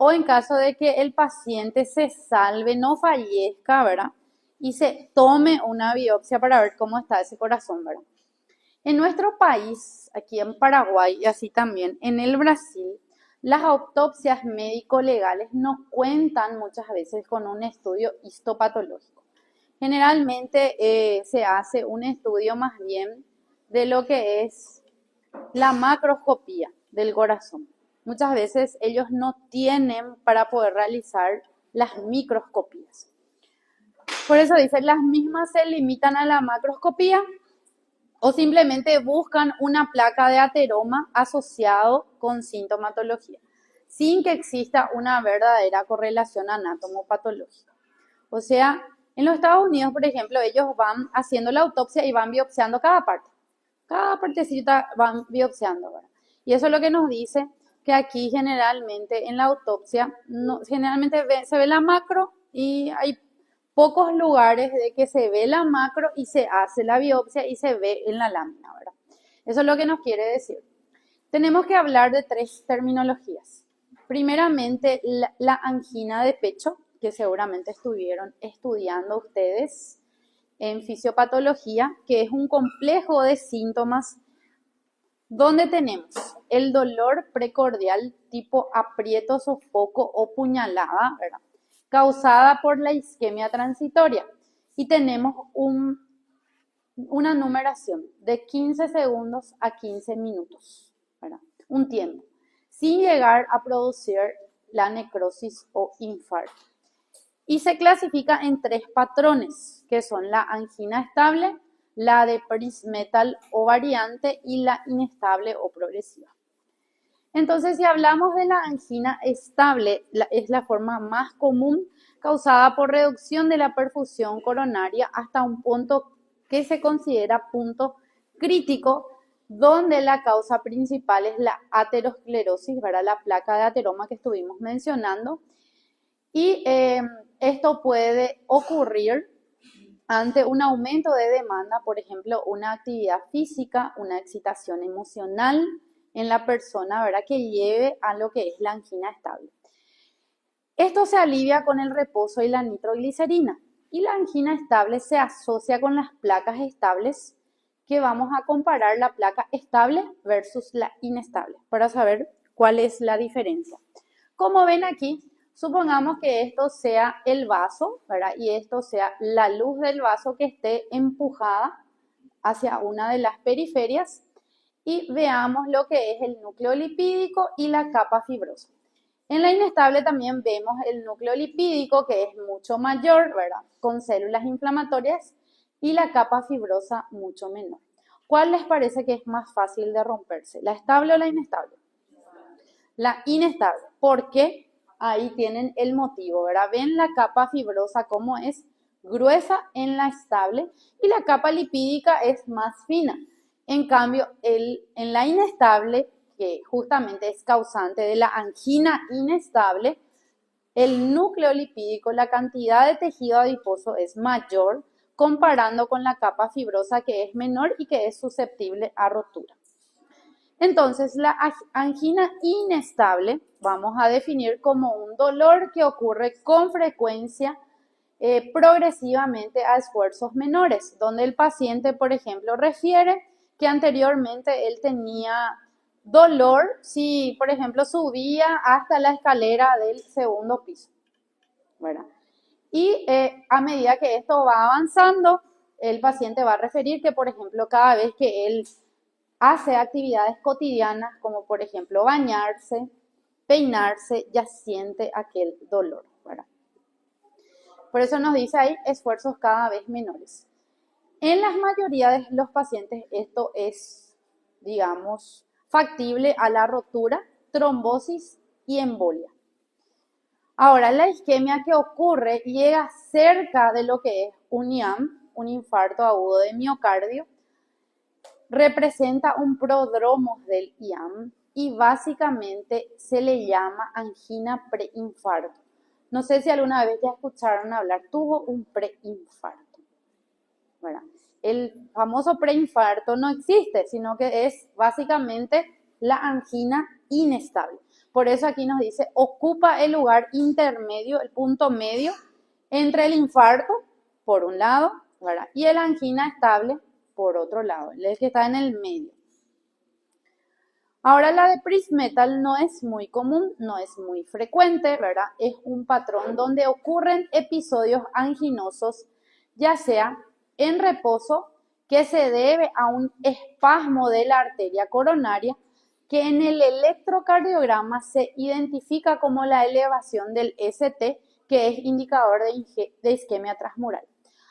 o en caso de que el paciente se salve, no fallezca, ¿verdad? Y se tome una biopsia para ver cómo está ese corazón, ¿verdad? En nuestro país, aquí en Paraguay y así también en el Brasil, las autopsias médico-legales no cuentan muchas veces con un estudio histopatológico. Generalmente se hace un estudio más bien de lo que es la macroscopía del corazón. Muchas veces ellos no tienen para poder realizar las microscopías. Por eso dicen, las mismas se limitan a la macroscopía o simplemente buscan una placa de ateroma asociado con sintomatología, sin que exista una verdadera correlación anatomopatológica. O sea, en los Estados Unidos, por ejemplo, ellos van haciendo la autopsia y van biopsiando cada parte. Cada partecita van biopsiando, ¿verdad? Y eso es lo que nos dice que aquí generalmente en la autopsia, generalmente se ve la macro y hay pocos lugares de que se ve la macro y se hace la biopsia y se ve en la lámina, ¿verdad? Eso es lo que nos quiere decir. Tenemos que hablar de tres terminologías. Primeramente, la angina de pecho, que seguramente estuvieron estudiando ustedes en fisiopatología, que es un complejo de síntomas donde tenemos el dolor precordial tipo aprieto, sofoco o puñalada, ¿verdad? Causada por la isquemia transitoria. Y tenemos una numeración de 15 segundos a 15 minutos, ¿verdad? Un tiempo, sin llegar a producir la necrosis o infarto. Y se clasifica en tres patrones, que son la angina estable, la de prismetal o variante y la inestable o progresiva. Entonces, si hablamos de la angina estable, es la forma más común, causada por reducción de la perfusión coronaria hasta un punto que se considera punto crítico, donde la causa principal es la aterosclerosis, ¿verdad? La placa de ateroma que estuvimos mencionando. Y esto puede ocurrir ante un aumento de demanda, por ejemplo, una actividad física, una excitación emocional en la persona, ¿verdad? Que lleve a lo que es la angina estable. Esto se alivia con el reposo y la nitroglicerina. Y la angina estable se asocia con las placas estables, que vamos a comparar la placa estable versus la inestable para saber cuál es la diferencia. Como ven aquí, supongamos que esto sea el vaso, ¿verdad? Y esto sea la luz del vaso que esté empujada hacia una de las periferias y veamos lo que es el núcleo lipídico y la capa fibrosa. En la inestable también vemos el núcleo lipídico, que es mucho mayor, ¿verdad? Con células inflamatorias, y la capa fibrosa mucho menor. ¿Cuál les parece que es más fácil de romperse? ¿La estable o la inestable? La inestable. ¿Por qué? Ahí tienen el motivo, ¿verdad? Ven la capa fibrosa como es gruesa en la estable y la capa lipídica es más fina. En cambio, en la inestable, que justamente es causante de la angina inestable, el núcleo lipídico, la cantidad de tejido adiposo es mayor comparando con la capa fibrosa que es menor y que es susceptible a rotura. Entonces, la angina inestable vamos a definir como un dolor que ocurre con frecuencia progresivamente a esfuerzos menores, donde el paciente, por ejemplo, refiere que anteriormente él tenía dolor si, por ejemplo, subía hasta la escalera del segundo piso, ¿verdad? Y a medida que esto va avanzando, el paciente va a referir que, por ejemplo, cada vez que él hace actividades cotidianas, como por ejemplo bañarse, peinarse, ya siente aquel dolor, ¿verdad? Por eso nos dice ahí esfuerzos cada vez menores. En la mayoría de los pacientes esto es, digamos, factible a la rotura, trombosis y embolia. Ahora, la isquemia que ocurre llega cerca de lo que es un IAM, un infarto agudo de miocardio, representa un prodromo del IAM y básicamente se le llama angina preinfarto. No sé si alguna vez ya escucharon hablar, tuvo un preinfarto. ¿Verdad? El famoso preinfarto no existe, sino que es básicamente la angina inestable. Por eso aquí nos dice, ocupa el lugar intermedio, el punto medio entre el infarto, por un lado, ¿verdad? Y el angina estable, por otro lado, el que está en el medio. Ahora la de Prismetal no es muy común, no es muy frecuente, ¿verdad? Es un patrón donde ocurren episodios anginosos, ya sea en reposo, que se debe a un espasmo de la arteria coronaria, que en el electrocardiograma se identifica como la elevación del ST, que es indicador de isquemia transmural.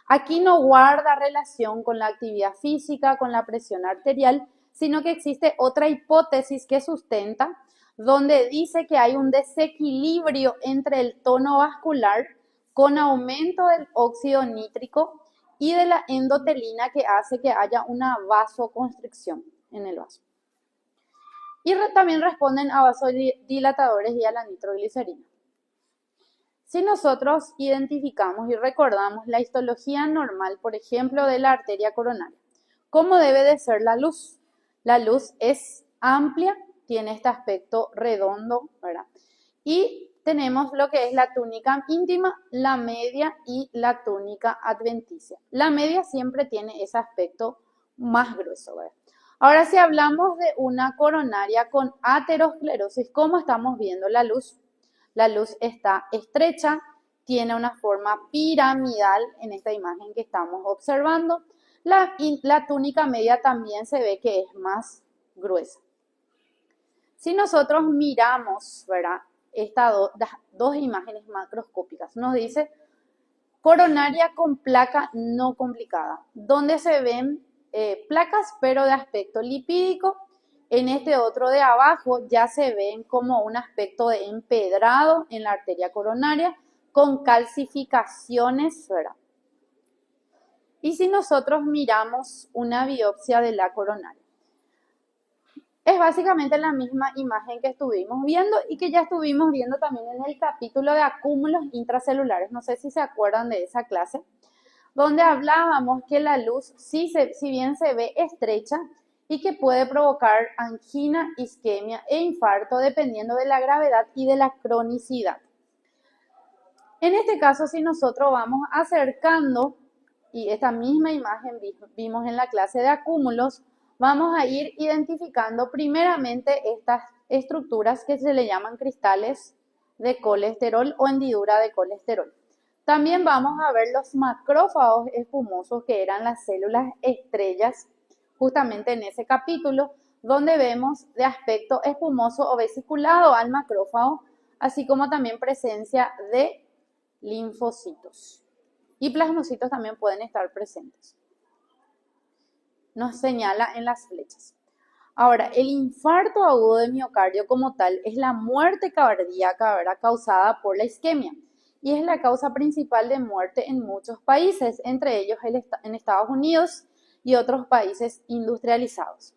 Aquí no guarda relación con la actividad física, con la presión arterial, sino que existe otra hipótesis que sustenta, donde dice que hay un desequilibrio entre el tono vascular con aumento del óxido nítrico y de la endotelina que hace que haya una vasoconstricción en el vaso. Y también responden a vasodilatadores y a la nitroglicerina. Si nosotros identificamos y recordamos la histología normal, por ejemplo, de la arteria coronaria, ¿cómo debe de ser la luz? La luz es amplia, tiene este aspecto redondo, ¿verdad? Y tenemos lo que es la túnica íntima, la media y la túnica adventicia. La media siempre tiene ese aspecto más grueso, ¿verdad? Ahora, si hablamos de una coronaria con aterosclerosis, ¿cómo estamos viendo la luz? La luz está estrecha, tiene una forma piramidal en esta imagen que estamos observando. La túnica media también se ve que es más gruesa. Si nosotros miramos, ¿verdad? Estas dos imágenes macroscópicas, nos dice coronaria con placa no complicada, donde se ven placas pero de aspecto lipídico. En este otro de abajo ya se ven como un aspecto de empedrado en la arteria coronaria con calcificaciones, ¿verdad? Y si nosotros miramos una biopsia de la coronaria, es básicamente la misma imagen que estuvimos viendo y que ya estuvimos viendo también en el capítulo de acúmulos intracelulares. No sé si se acuerdan de esa clase, donde hablábamos que la luz, si bien se ve estrecha y que puede provocar angina, isquemia e infarto dependiendo de la gravedad y de la cronicidad. En este caso, si nosotros vamos acercando, y esta misma imagen vimos en la clase de acúmulos, vamos a ir identificando primeramente estas estructuras que se le llaman cristales de colesterol o hendidura de colesterol. También vamos a ver los macrófagos espumosos, que eran las células estrellas, justamente en ese capítulo, donde vemos de aspecto espumoso o vesiculado al macrófago, así como también presencia de linfocitos. Y plasmocitos también pueden estar presentes. Nos señala en las flechas. Ahora, el infarto agudo de miocardio como tal es la muerte cardíaca, ¿verdad?, causada por la isquemia. Y es la causa principal de muerte en muchos países, entre ellos en Estados Unidos y otros países industrializados.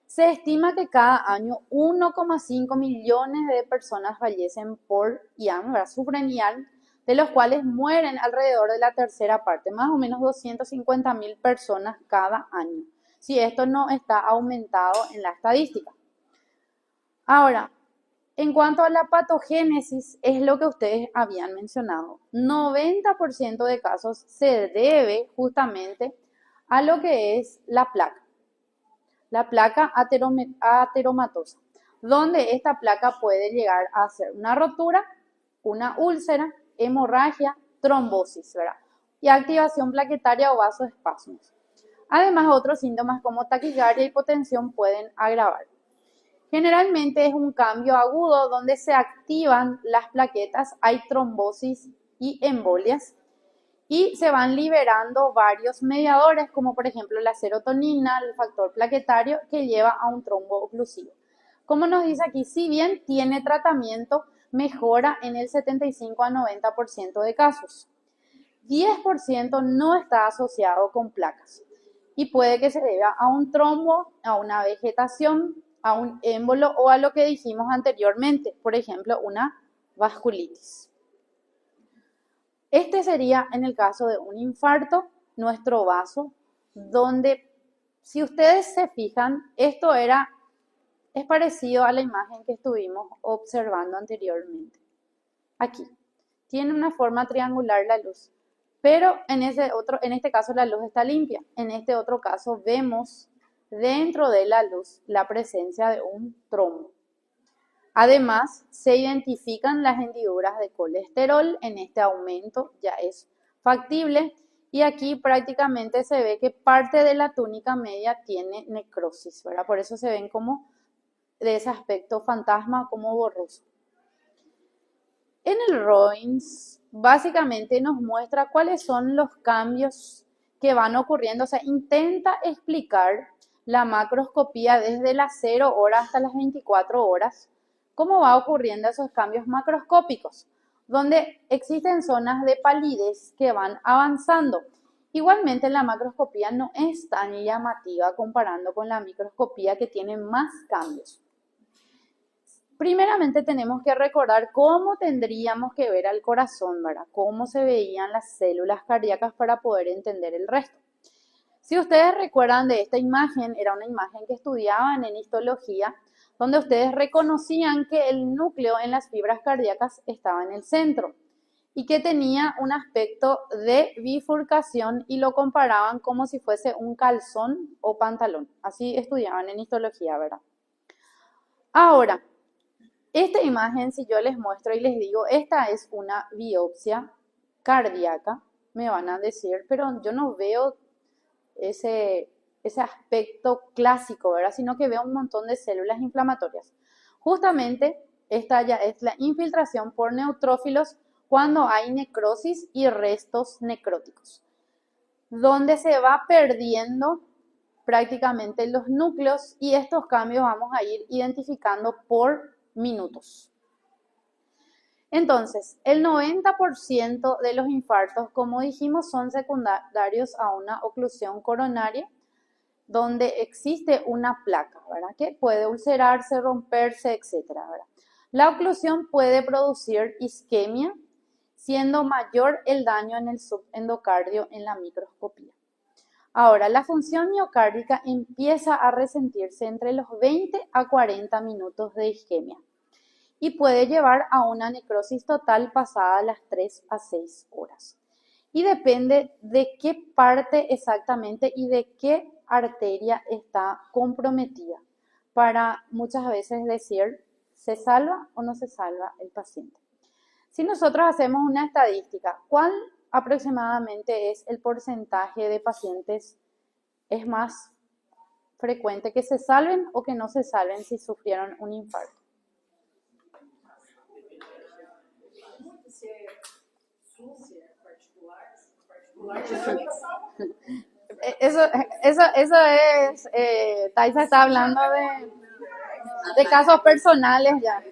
Se estima que cada año 1,5 millones de personas fallecen por IAM, ¿verdad?, sufren IAM, de los cuales mueren alrededor de la tercera parte, más o menos 250.000 personas cada año, si esto no está aumentado en la estadística. Ahora, en cuanto a la patogénesis, es lo que ustedes habían mencionado. 90% de casos se debe justamente a lo que es la placa ateromatosa, donde esta placa puede llegar a ser una rotura, una úlcera, hemorragia, trombosis, ¿verdad?, y activación plaquetaria o vasoespasmos. Además, otros síntomas como taquicardia y hipotensión pueden agravar. Generalmente es un cambio agudo donde se activan las plaquetas, hay trombosis y embolias y se van liberando varios mediadores como por ejemplo la serotonina, el factor plaquetario que lleva a un trombo oclusivo. Como nos dice aquí, si bien tiene tratamiento, mejora en el 75 a 90% de casos. 10% no está asociado con placas y puede que se deba a un trombo, a una vegetación, a un émbolo o a lo que dijimos anteriormente, por ejemplo, una vasculitis. Este sería en el caso de un infarto, nuestro vaso, donde si ustedes se fijan, esto era es parecido a la imagen que estuvimos observando anteriormente. Aquí, tiene una forma triangular la luz, pero en este caso la luz está limpia. En este otro caso vemos dentro de la luz la presencia de un trombo. Además, se identifican las hendiduras de colesterol. En este aumento ya es factible. Y aquí prácticamente se ve que parte de la túnica media tiene necrosis, ¿verdad? Por eso se ven como de ese aspecto fantasma, como borroso. En el Robbins, básicamente nos muestra cuáles son los cambios que van ocurriendo. O sea, intenta explicar la macroscopía desde las 0 horas hasta las 24 horas, cómo va ocurriendo esos cambios macroscópicos, donde existen zonas de palidez que van avanzando. Igualmente la macroscopía no es tan llamativa comparando con la microscopía, que tiene más cambios. Primeramente tenemos que recordar cómo tendríamos que ver al corazón, ¿verdad? Cómo se veían las células cardíacas para poder entender el resto. Si ustedes recuerdan de esta imagen, era una imagen que estudiaban en histología, donde ustedes reconocían que el núcleo en las fibras cardíacas estaba en el centro y que tenía un aspecto de bifurcación y lo comparaban como si fuese un calzón o pantalón. Así estudiaban en histología, ¿verdad? Ahora, esta imagen, si yo les muestro y les digo, esta es una biopsia cardíaca, me van a decir, pero yo no veo ese aspecto clásico, ¿verdad? Sino que veo un montón de células inflamatorias. Justamente esta ya es la infiltración por neutrófilos cuando hay necrosis y restos necróticos, donde se va perdiendo prácticamente los núcleos, y estos cambios vamos a ir identificando por minutos. Entonces, el 90% de los infartos, como dijimos, son secundarios a una oclusión coronaria, donde existe una placa, ¿verdad? Que puede ulcerarse, romperse, etcétera, ¿verdad? La oclusión puede producir isquemia, siendo mayor el daño en el subendocardio en la microscopía. Ahora, la función miocárdica empieza a resentirse entre los 20 a 40 minutos de isquemia y puede llevar a una necrosis total pasada las 3 a 6 horas. Y depende de qué parte exactamente y de qué arteria está comprometida para muchas veces decir, ¿se salva o no se salva el paciente? Si nosotros hacemos una estadística, ¿cuál aproximadamente es el porcentaje de pacientes es más frecuente que se salven o que no se salven si sufrieron un infarto? Eso es, Taisa está hablando de casos personales ya.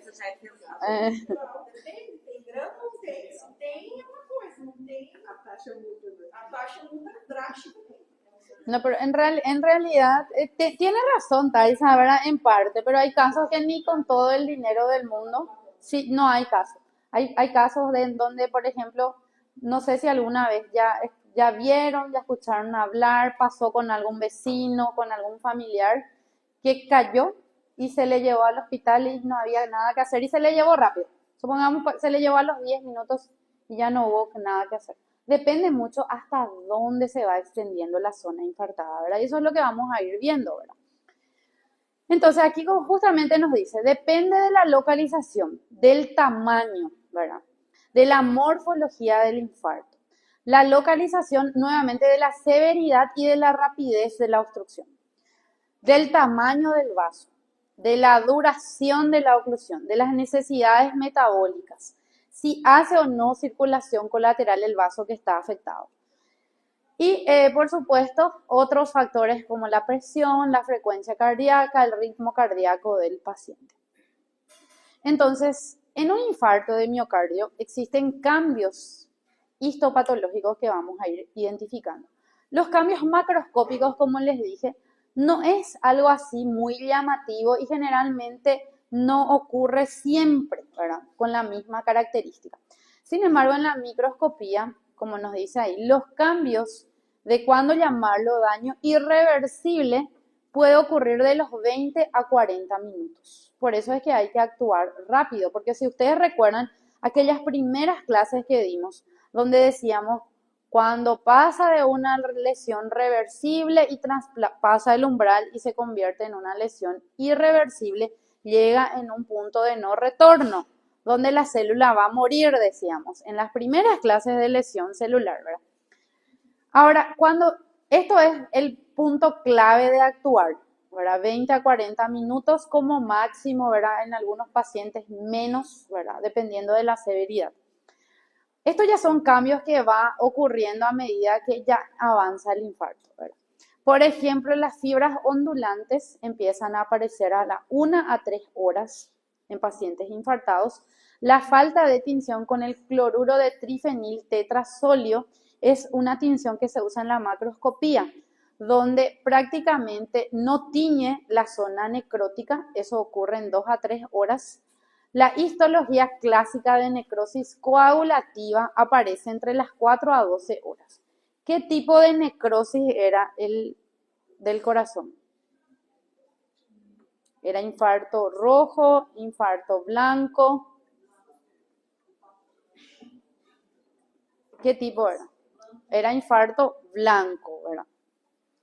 No, pero en realidad tiene razón Taisa, ¿verdad? En parte, pero hay casos que ni con todo el dinero del mundo, sí, no hay casos. Hay casos donde, por ejemplo, no sé si alguna vez ya vieron, ya escucharon hablar, pasó con algún vecino, con algún familiar, que cayó y se le llevó al hospital y no había nada que hacer y se le llevó rápido. Supongamos, se le llevó a los 10 minutos y ya no hubo nada que hacer. Depende mucho hasta dónde se va extendiendo la zona infartada, ¿verdad? Y eso es lo que vamos a ir viendo, ¿verdad? Entonces aquí justamente nos dice, depende de la localización, del tamaño, ¿verdad? De la morfología del infarto. La localización nuevamente de la severidad y de la rapidez de la obstrucción. Del tamaño del vaso, de la duración de la oclusión, de las necesidades metabólicas, si hace o no circulación colateral el vaso que está afectado. Y por supuesto, otros factores como la presión, la frecuencia cardíaca, el ritmo cardíaco del paciente. Entonces, en un infarto de miocardio existen cambios histopatológicos que vamos a ir identificando. Los cambios macroscópicos, como les dije, no es algo así muy llamativo y generalmente no ocurre siempre, ¿verdad? Con la misma característica. Sin embargo, en la microscopía, como nos dice ahí, los cambios de cuándo llamarlo daño irreversible puede ocurrir de los 20 a 40 minutos. Por eso es que hay que actuar rápido, porque si ustedes recuerdan aquellas primeras clases que dimos, donde decíamos, cuando pasa de una lesión reversible y pasa el umbral y se convierte en una lesión irreversible, llega en un punto de no retorno, donde la célula va a morir, decíamos, en las primeras clases de lesión celular, ¿verdad? Ahora, esto es el punto clave de actuar, ¿verdad? 20 a 40 minutos como máximo, ¿verdad? En algunos pacientes menos, ¿verdad? Dependiendo de la severidad. Estos ya son cambios que va ocurriendo a medida que ya avanza el infarto, ¿verdad? Por ejemplo, las fibras ondulantes empiezan a aparecer a las 1 a 3 horas en pacientes infartados. La falta de tinción con el cloruro de trifenil tetrasolio es una tinción que se usa en la macroscopía, donde prácticamente no tiñe la zona necrótica, eso ocurre en 2 a 3 horas. La histología clásica de necrosis coagulativa aparece entre las 4 a 12 horas. ¿Qué tipo de necrosis era el del corazón? ¿Era infarto rojo, infarto blanco? ¿Qué tipo era? Era infarto blanco, ¿verdad?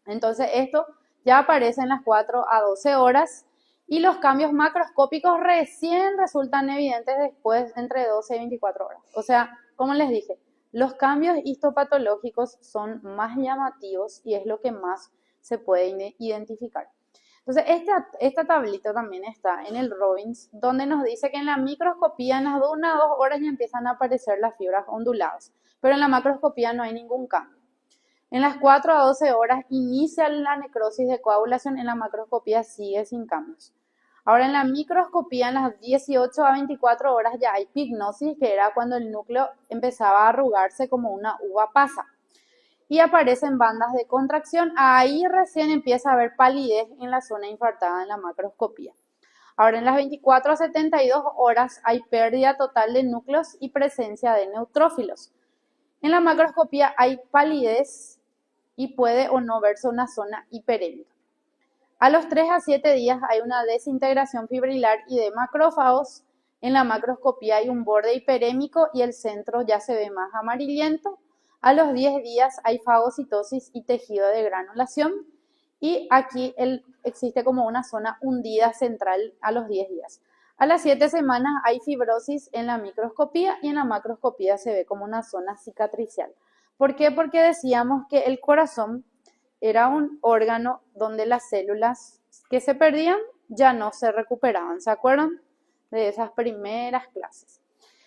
Entonces esto ya aparece en las 4 a 12 horas y los cambios macroscópicos recién resultan evidentes después entre 12 y 24 horas. O sea, como les dije, los cambios histopatológicos son más llamativos y es lo que más se puede identificar. Entonces, esta tablita también está en el Robbins, donde nos dice que en la microscopía en las 1 a 2 horas ya empiezan a aparecer las fibras onduladas, pero en la macroscopía no hay ningún cambio. En las 4 a 12 horas inicia la necrosis de coagulación, en la macroscopía sigue sin cambios. Ahora en la microscopía en las 18 a 24 horas ya hay pignosis, que era cuando el núcleo empezaba a arrugarse como una uva pasa. Y aparecen bandas de contracción, ahí recién empieza a haber palidez en la zona infartada en la macroscopía. Ahora en las 24 a 72 horas hay pérdida total de núcleos y presencia de neutrófilos. En la macroscopía hay palidez y puede o no verse una zona hiperémica. A los 3 a 7 días hay una desintegración fibrilar y de macrófagos. En la macroscopía hay un borde hiperémico y el centro ya se ve más amarillento. A los 10 días hay fagocitosis y tejido de granulación. Y aquí existe como una zona hundida central a los 10 días. A las 7 semanas hay fibrosis en la microscopía y en la macroscopía se ve como una zona cicatricial. ¿Por qué? Porque decíamos que el corazón era un órgano donde las células que se perdían ya no se recuperaban. ¿Se acuerdan de esas primeras clases?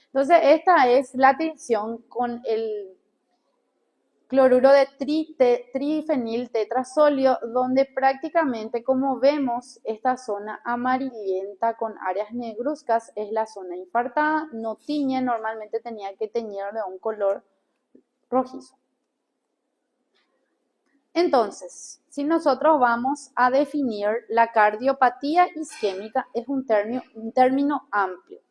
Entonces, esta es la tinción con el cloruro de trifenil tetrasolio, donde prácticamente, como vemos, esta zona amarillenta con áreas negruzcas es la zona infartada, no tiñe, normalmente tenía que teñir de un color rojizo. Entonces, si nosotros vamos a definir la cardiopatía isquémica, es un término amplio,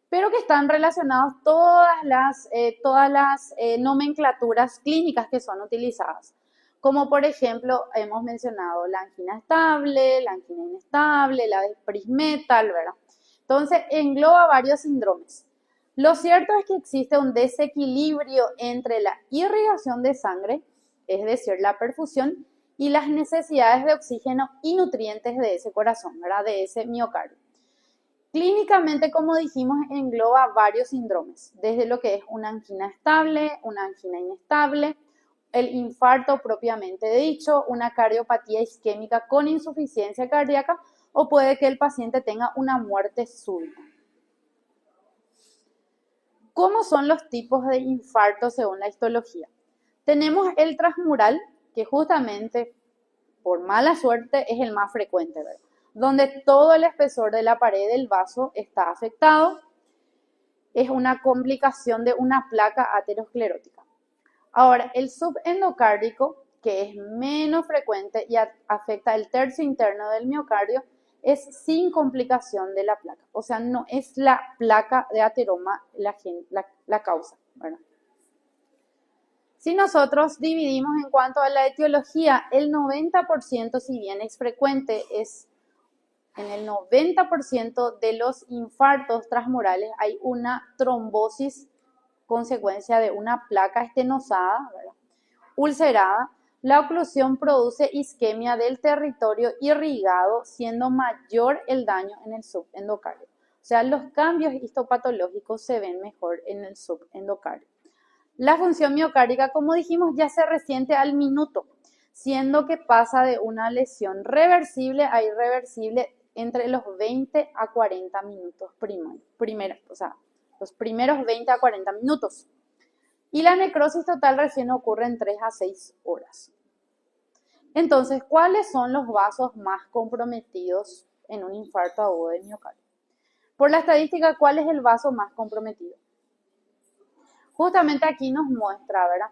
pero que están relacionados todas las nomenclaturas clínicas que son utilizadas. Como por ejemplo, hemos mencionado la angina estable, la angina inestable, la de Prismetal, ¿verdad? Entonces, engloba varios síndromes. Lo cierto es que existe un desequilibrio entre la irrigación de sangre, es decir, la perfusión, y las necesidades de oxígeno y nutrientes de ese corazón, ¿verdad? De ese miocardio. Clínicamente, como dijimos, engloba varios síndromes, desde lo que es una angina estable, una angina inestable, el infarto propiamente dicho, una cardiopatía isquémica con insuficiencia cardíaca o puede que el paciente tenga una muerte súbita. ¿Cómo son los tipos de infarto según la histología? Tenemos el transmural, que justamente por mala suerte es el más frecuente, ¿verdad? Donde todo el espesor de la pared del vaso está afectado. Es una complicación de una placa aterosclerótica. Ahora, el subendocárdico, que es menos frecuente y afecta el tercio interno del miocardio, es sin complicación de la placa. O sea, no es la placa de ateroma la causa, ¿verdad? Si nosotros dividimos en cuanto a la etiología, el 90%, si bien es frecuente, es en el 90% de los infartos transmurales hay una trombosis consecuencia de una placa estenosada, ¿verdad? Ulcerada. La oclusión produce isquemia del territorio irrigado, siendo mayor el daño en el subendocardio. O sea, los cambios histopatológicos se ven mejor en el subendocardio. La función miocárdica, como dijimos, ya se resiente al minuto, siendo que pasa de una lesión reversible a irreversible entre los 20 a 40 minutos o sea, los primeros 20 a 40 minutos. Y la necrosis total recién ocurre en 3 a 6 horas. Entonces, ¿cuáles son los vasos más comprometidos en un infarto agudo de miocardio? Por la estadística, ¿cuál es el vaso más comprometido? Justamente aquí nos muestra, ¿verdad?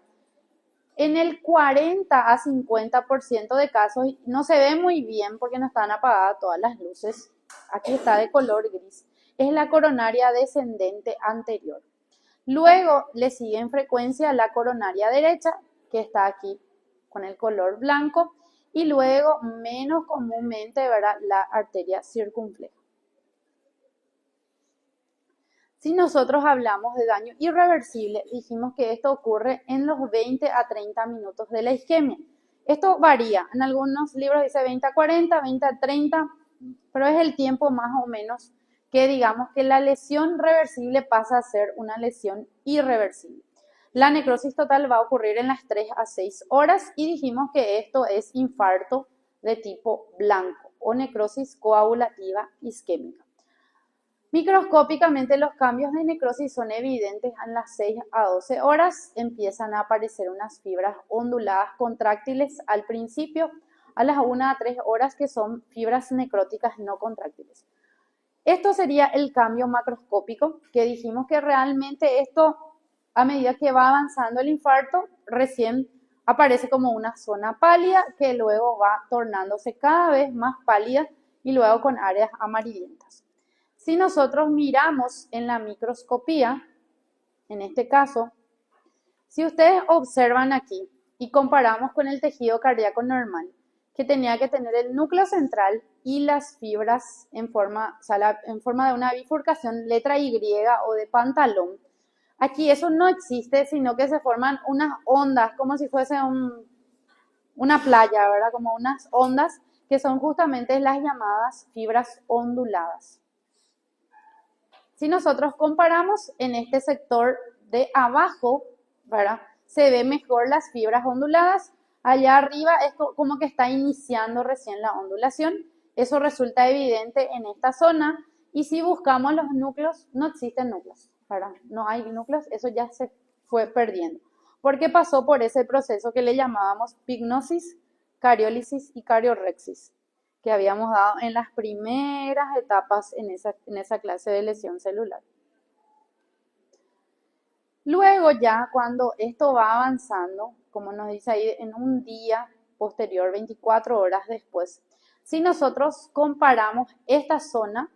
En el 40 a 50% de casos, no se ve muy bien porque no están apagadas todas las luces, aquí está de color gris, es la coronaria descendente anterior. Luego le sigue en frecuencia la coronaria derecha, que está aquí con el color blanco, y luego menos comúnmente, ¿verdad?, la arteria circunfleja. Si nosotros hablamos de daño irreversible, dijimos que esto ocurre en los 20 a 30 minutos de la isquemia. Esto varía, en algunos libros dice 20 a 40, 20 a 30, pero es el tiempo más o menos que digamos que la lesión reversible pasa a ser una lesión irreversible. La necrosis total va a ocurrir en las 3 a 6 horas y dijimos que esto es infarto de tipo blanco o necrosis coagulativa isquémica. Microscópicamente los cambios de necrosis son evidentes en las 6 a 12 horas. Empiezan a aparecer unas fibras onduladas contráctiles al principio, a las 1 a 3 horas que son fibras necróticas no contráctiles. Esto sería el cambio macroscópico, que dijimos que realmente esto, a medida que va avanzando el infarto, recién aparece como una zona pálida que luego va tornándose cada vez más pálida y luego con áreas amarillentas. Si nosotros miramos en la microscopía, en este caso, si ustedes observan aquí y comparamos con el tejido cardíaco normal, que tenía que tener el núcleo central y las fibras en forma de una bifurcación, letra Y o de pantalón, aquí eso no existe, sino que se forman unas ondas, como si fuese una playa, ¿verdad? Como unas ondas que son justamente las llamadas fibras onduladas. Si nosotros comparamos en este sector de abajo, ¿verdad?, se ve mejor las fibras onduladas. Allá arriba es como que está iniciando recién la ondulación. Eso resulta evidente en esta zona. Y si buscamos los núcleos, no existen núcleos, ¿verdad? No hay núcleos, eso ya se fue perdiendo. Porque pasó por ese proceso que le llamábamos pignosis, cariólisis y cariorrexis, que habíamos dado en las primeras etapas en esa clase de lesión celular. Luego ya cuando esto va avanzando, como nos dice ahí, en un día posterior, 24 horas después, si nosotros comparamos esta zona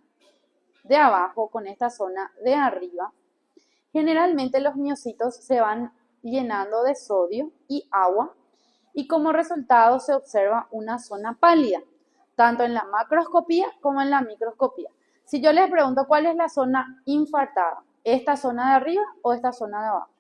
de abajo con esta zona de arriba, generalmente los miocitos se van llenando de sodio y agua y como resultado se observa una zona pálida, tanto en la macroscopía como en la microscopía. Si yo les pregunto cuál es la zona infartada, ¿esta zona de arriba o esta zona de abajo?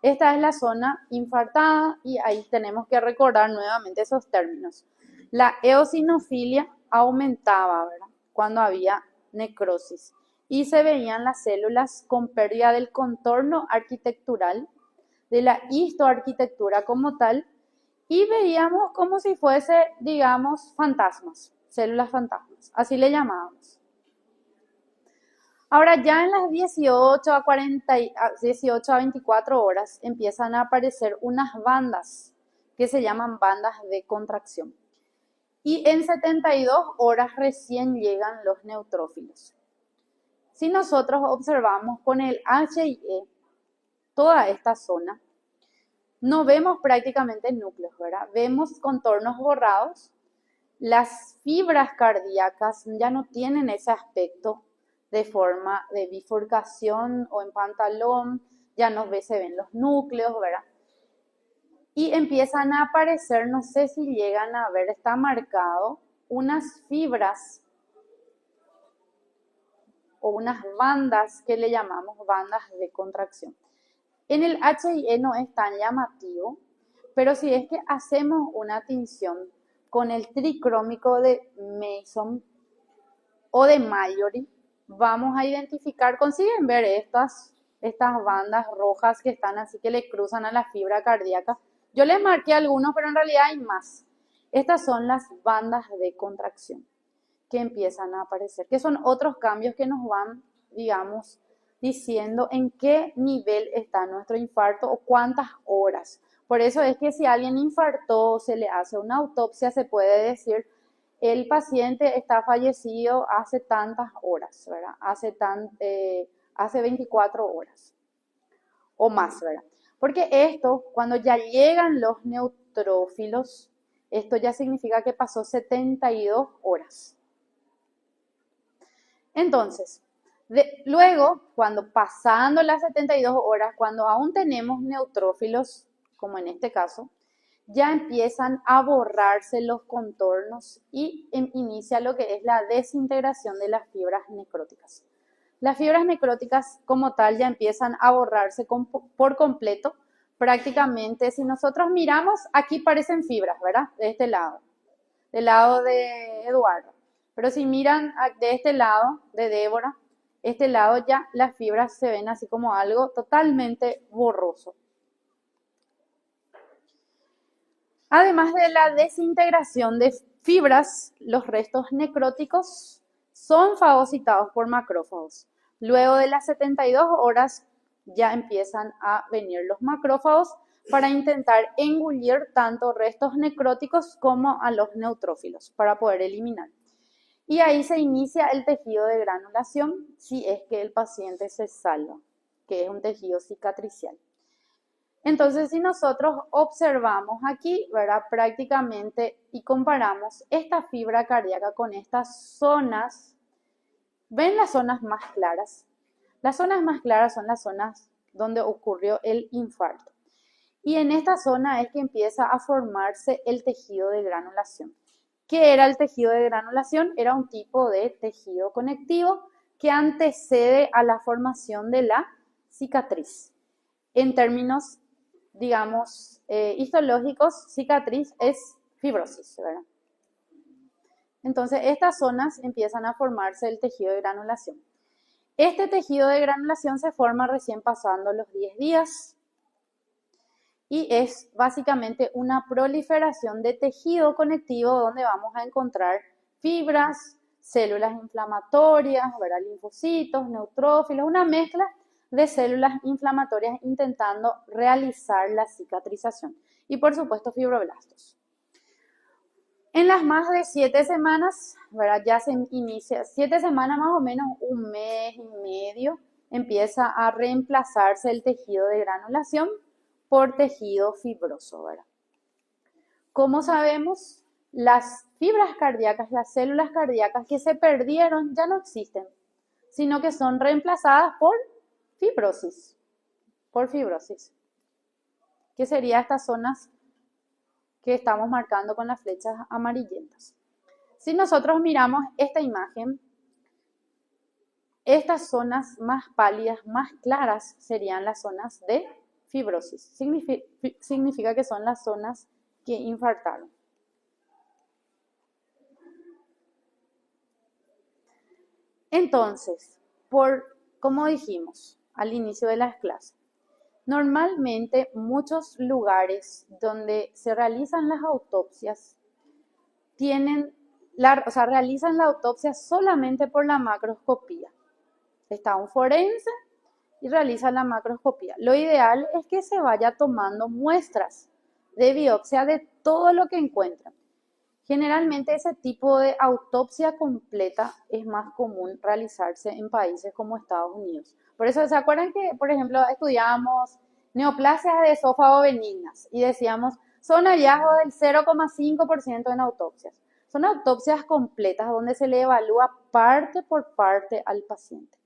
Esta es la zona infartada y ahí tenemos que recordar nuevamente esos términos. La eosinofilia aumentaba, ¿verdad?, cuando había necrosis y se veían las células con pérdida del contorno arquitectural, de la histoarquitectura como tal, y veíamos como si fuese, digamos, fantasmas, células fantasmas, así le llamábamos. Ahora ya en las 18 a 24 horas empiezan a aparecer unas bandas que se llaman bandas de contracción. Y en 72 horas recién llegan los neutrófilos. Si nosotros observamos con el HIE toda esta zona, no vemos prácticamente núcleos, ¿verdad? Vemos contornos borrados. Las fibras cardíacas ya no tienen ese aspecto de forma de bifurcación o en pantalón, ya no se ven los núcleos, ¿verdad? Y empiezan a aparecer, no sé si llegan a ver, está marcado, unas fibras o unas bandas que le llamamos bandas de contracción. En el HIE no es tan llamativo, pero si es que hacemos una tinción con el tricrómico de Mason o de Mallory, vamos a identificar, consiguen ver estas bandas rojas que están así que le cruzan a la fibra cardíaca. Yo les marqué algunos, pero en realidad hay más. Estas son las bandas de contracción que empiezan a aparecer, que son otros cambios que nos van, digamos, diciendo en qué nivel está nuestro infarto o cuántas horas. Por eso es que si alguien infartó, se le hace una autopsia, se puede decir, el paciente está fallecido hace tantas horas, ¿verdad? Hace 24 horas o más, ¿verdad? Porque esto, cuando ya llegan los neutrófilos, esto ya significa que pasó 72 horas. Entonces, luego, cuando pasando las 72 horas, cuando aún tenemos neutrófilos, como en este caso, ya empiezan a borrarse los contornos y inicia lo que es la desintegración de las fibras necróticas. Las fibras necróticas como tal ya empiezan a borrarse por completo. Prácticamente, si nosotros miramos, aquí parecen fibras, ¿verdad? De este lado, del lado de Eduardo. Pero si miran de este lado, de Débora, este lado ya las fibras se ven así como algo totalmente borroso. Además de la desintegración de fibras, los restos necróticos son fagocitados por macrófagos. Luego de las 72 horas ya empiezan a venir los macrófagos para intentar engullir tanto restos necróticos como a los neutrófilos para poder eliminar. Y ahí se inicia el tejido de granulación si es que el paciente se salva, que es un tejido cicatricial. Entonces, si nosotros observamos aquí, ¿verdad? Prácticamente y comparamos esta fibra cardíaca con estas zonas, ¿ven las zonas más claras? Las zonas más claras son las zonas donde ocurrió el infarto. Y en esta zona es que empieza a formarse el tejido de granulación. ¿Qué era el tejido de granulación? Era un tipo de tejido conectivo que antecede a la formación de la cicatriz. En términos, digamos, histológicos, cicatriz es fibrosis, ¿verdad? Entonces, estas zonas empiezan a formarse el tejido de granulación. Este tejido de granulación se forma recién pasando los 10 días y es básicamente una proliferación de tejido conectivo donde vamos a encontrar fibras, células inflamatorias, ¿verdad? Linfocitos, neutrófilos, una mezcla de células inflamatorias intentando realizar la cicatrización y por supuesto fibroblastos. En las más de 7 semanas, ¿verdad? Ya se inicia, 7 semanas más o menos, un mes y medio, empieza a reemplazarse el tejido de granulación por tejido fibroso, ¿verdad? Como sabemos, las fibras cardíacas, las células cardíacas que se perdieron ya no existen, sino que son reemplazadas por fibrosis, que serían estas zonas que estamos marcando con las flechas amarillentas. Si nosotros miramos esta imagen, estas zonas más pálidas, más claras, serían las zonas de fibrosis. Significa que son las zonas que infartaron. Entonces, como dijimos al inicio de las clases, normalmente muchos lugares donde se realizan las autopsias realizan la autopsia solamente por la macroscopía. Está un forense y realiza la macroscopía. Lo ideal es que se vaya tomando muestras de biopsia de todo lo que encuentran. Generalmente ese tipo de autopsia completa es más común realizarse en países como Estados Unidos. Por eso, ¿se acuerdan que, por ejemplo, estudiábamos neoplasias de esófago benignas y decíamos, son hallazgos del 0,5% en autopsias? Son autopsias completas donde se le evalúa parte por parte al paciente.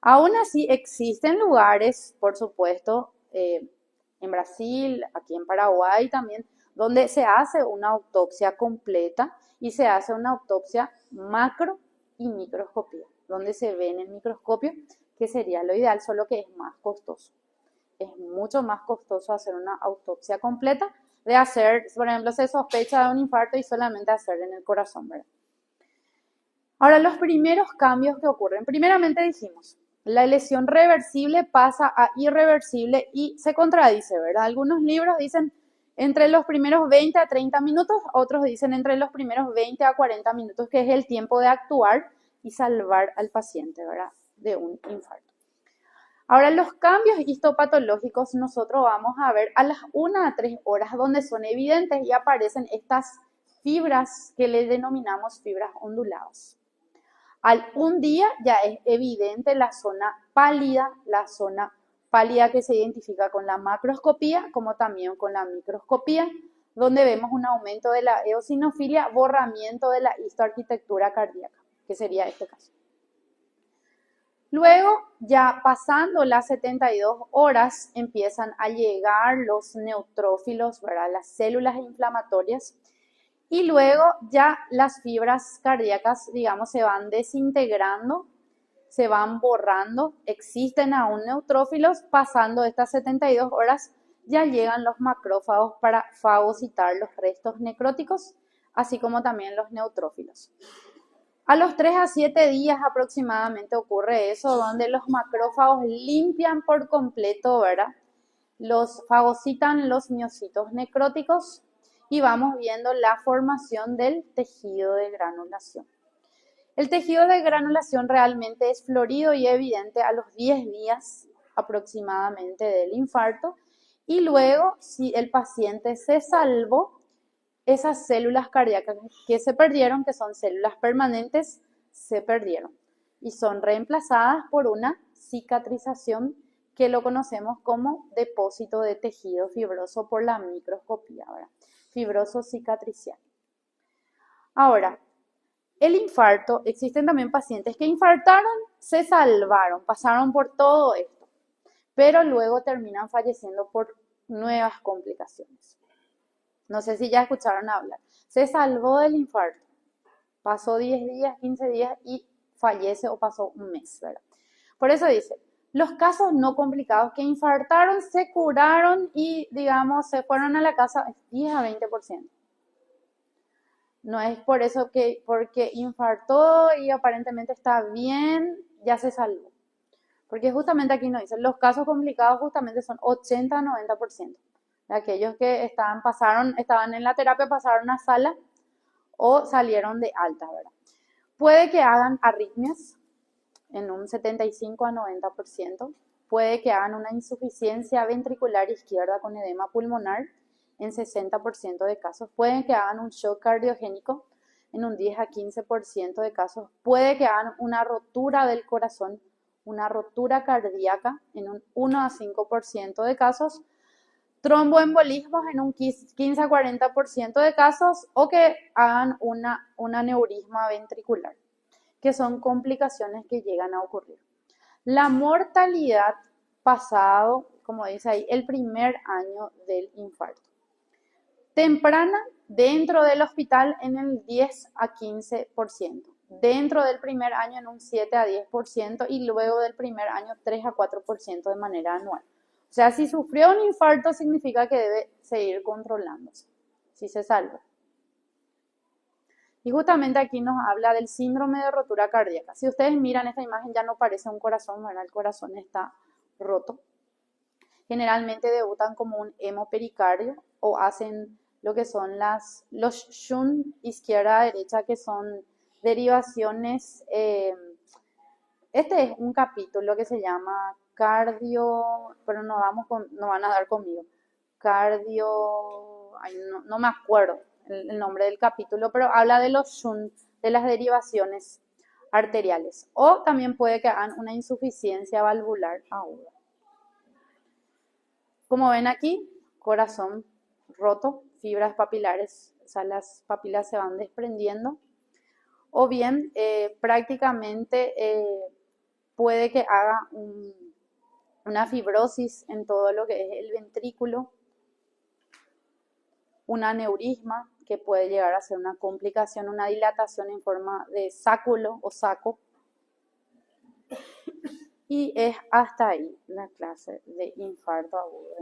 Aún así, existen lugares, por supuesto, en Brasil, aquí en Paraguay también, donde se hace una autopsia completa y se hace una autopsia macro y microscopía, donde se ve en el microscopio, que sería lo ideal, solo que es más costoso. Es mucho más costoso hacer una autopsia completa de hacer, por ejemplo, se sospecha de un infarto y solamente hacer en el corazón, ¿verdad? Ahora, los primeros cambios que ocurren, primeramente dijimos, la lesión reversible pasa a irreversible y se contradice, ¿verdad? Algunos libros dicen entre los primeros 20 a 30 minutos, otros dicen entre los primeros 20 a 40 minutos, que es el tiempo de actuar y salvar al paciente, ¿verdad? De un infarto. Ahora, los cambios histopatológicos nosotros vamos a ver a las 1 a 3 horas donde son evidentes y aparecen estas fibras que le denominamos fibras onduladas. Al un día ya es evidente la zona pálida que se identifica con la macroscopía como también con la microscopía, donde vemos un aumento de la eosinofilia, borramiento de la histoarquitectura cardíaca, que sería este caso. Luego, ya pasando las 72 horas, empiezan a llegar los neutrófilos, ¿verdad? Las células inflamatorias, y luego ya las fibras cardíacas, digamos, se van desintegrando, se van borrando, existen aún neutrófilos, pasando estas 72 horas ya llegan los macrófagos para fagocitar los restos necróticos, así como también los neutrófilos. A los 3 a 7 días aproximadamente ocurre eso, donde los macrófagos limpian por completo, ¿verdad? Los fagocitan los miocitos necróticos y vamos viendo la formación del tejido de granulación. El tejido de granulación realmente es florido y evidente a los 10 días aproximadamente del infarto y luego, si el paciente se salvó, esas células cardíacas que se perdieron, que son células permanentes, se perdieron y son reemplazadas por una cicatrización que lo conocemos como depósito de tejido fibroso por la microscopía, ¿verdad? Fibroso cicatricial. Ahora, el infarto, existen también pacientes que infartaron, se salvaron, pasaron por todo esto, pero luego terminan falleciendo por nuevas complicaciones. No sé si ya escucharon hablar. Se salvó del infarto, pasó 10 días, 15 días y fallece o pasó un mes, ¿verdad? Por eso dice, los casos no complicados que infartaron, se curaron y, digamos, se fueron a la casa 10 a 20%. No es por eso que porque infartó y aparentemente está bien, ya se salvó. Porque justamente aquí nos dicen, los casos complicados justamente son 80 a 90%. De aquellos que estaban en la terapia, pasaron a sala o salieron de alta, ¿verdad? Puede que hagan arritmias en un 75 a 90%. Puede que hagan una insuficiencia ventricular izquierda con edema pulmonar en 60% de casos. Pueden que hagan un shock cardiogénico en un 10 a 15% de casos. Puede que hagan una rotura del corazón, una rotura cardíaca en un 1 a 5% de casos. Tromboembolismos en un 15 a 40% de casos o que hagan un aneurisma ventricular, que son complicaciones que llegan a ocurrir. La mortalidad pasado, como dice ahí, el primer año del infarto. Temprana, dentro del hospital en el 10 a 15%. Dentro del primer año en un 7 a 10% y luego del primer año 3 a 4% de manera anual. O sea, si sufrió un infarto significa que debe seguir controlándose, si se salva. Y justamente aquí nos habla del síndrome de rotura cardíaca. Si ustedes miran esta imagen ya no parece un corazón, ¿verdad? El corazón está roto. Generalmente debutan como un hemopericardio o hacen lo que son los shunt izquierda-derecha, que son derivaciones. Este es un capítulo que se llama cardio, pero no van a dar conmigo. Cardio, no me acuerdo el nombre del capítulo, pero habla de los shunt, de las derivaciones arteriales. O también puede que hagan una insuficiencia valvular aguda. Como ven aquí, corazón roto, fibras papilares, o sea, las papilas se van desprendiendo. O bien, prácticamente puede que haga una fibrosis en todo lo que es el ventrículo, un aneurisma que puede llegar a ser una complicación, una dilatación en forma de sáculo o saco. Y es hasta ahí la clase de infarto agudo.